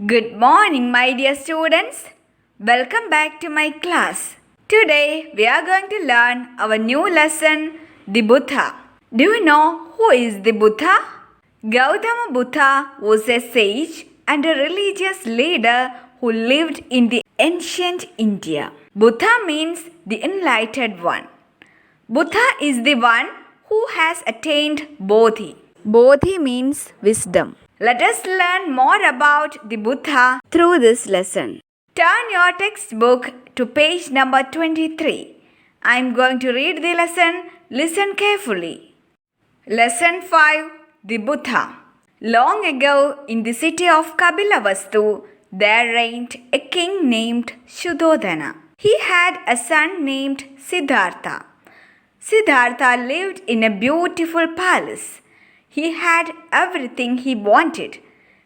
Good morning, my dear students. Welcome back to my class. Today, we are going to learn our new lesson, the Buddha. Do you know who is the Buddha? Gautama Buddha was a sage and a religious leader who lived in the ancient India. Buddha means the enlightened one. Buddha is the one who has attained Bodhi. Bodhi means wisdom. Let us learn more about the Buddha through this lesson. Turn your textbook to page number 23. I am going to read the lesson. Listen carefully. Lesson 5. The Buddha. Long ago, in the city of Kapilavastu, there reigned a king named Shuddhodana. He had a son named Siddhartha. Siddhartha lived in a beautiful palace. He had everything he wanted.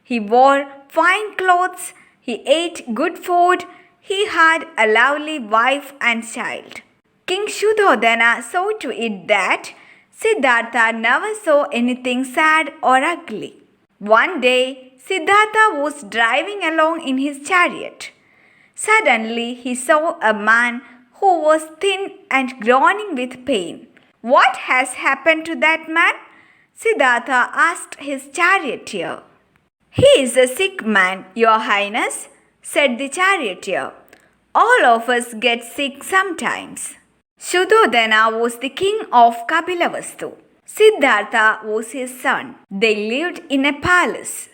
He wore fine clothes. He ate good food. He had a lovely wife and child. King Shuddhodana saw to it that Siddhartha never saw anything sad or ugly. One day, Siddhartha was driving along in his chariot. Suddenly, he saw a man who was thin and groaning with pain. What has happened to that man? Siddhartha asked his charioteer. He is a sick man, Your Highness, said the charioteer. All of us get sick sometimes. Shuddhodana was the king of Kapilavastu. Siddhartha was his son. They lived in a palace.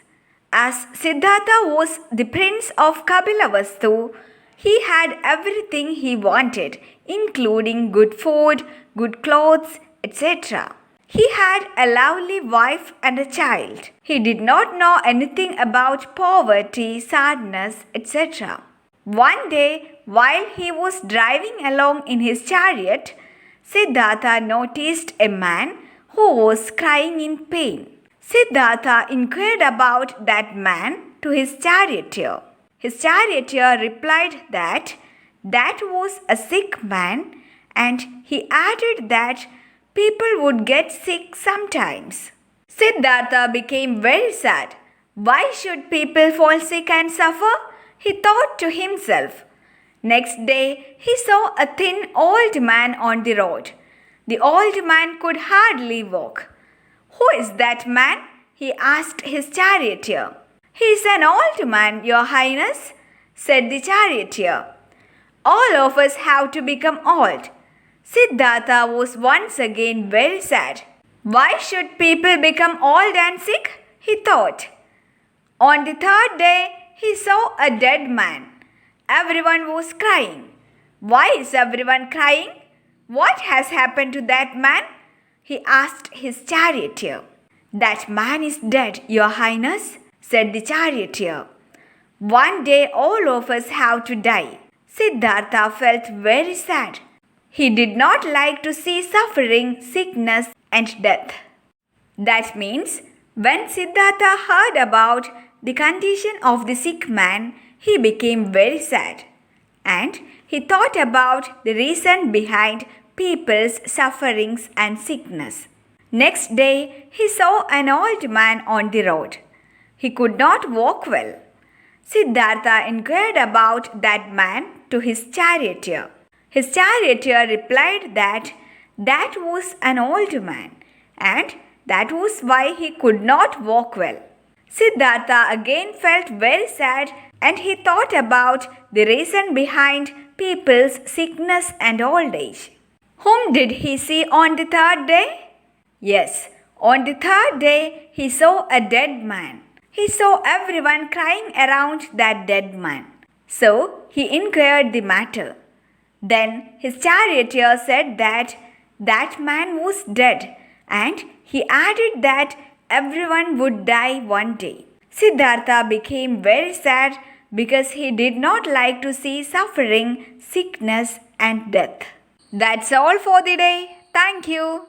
As Siddhartha was the prince of Kapilavastu, he had everything he wanted, including good food, good clothes, etc. He had a lovely wife and a child. He did not know anything about poverty, sadness, etc. One day, while he was driving along in his chariot, Siddhartha noticed a man who was crying in pain. Siddhartha inquired about that man to his charioteer. His charioteer replied that was a sick man, and he added that people would get sick sometimes. Siddhartha became very sad. Why should people fall sick and suffer? He thought to himself. Next day, he saw a thin old man on the road. The old man could hardly walk. Who is that man? He asked his charioteer. He is an old man, Your Highness, said the charioteer. All of us have to become old. Siddhartha was once again very sad. Why should people become old and sick? He thought. On the third day, he saw a dead man. Everyone was crying. Why is everyone crying? What has happened to that man? He asked his charioteer. That man is dead, Your Highness, said the charioteer. One day all of us have to die. Siddhartha felt very sad. He did not like to see suffering, sickness, and death. That means, when Siddhartha heard about the condition of the sick man, he became very sad. And he thought about the reason behind people's sufferings and sickness. Next day, he saw an old man on the road. He could not walk well. Siddhartha inquired about that man to his charioteer. His charioteer replied that was an old man, and that was why he could not walk well. Siddhartha again felt very sad, and he thought about the reason behind people's sickness and old age. Whom did he see on the third day? Yes, on the third day he saw a dead man. He saw everyone crying around that dead man. So he inquired the matter. Then his charioteer said that man was dead, and he added that everyone would die one day. Siddhartha became very sad because he did not like to see suffering, sickness, and death. That's all for the day. Thank you.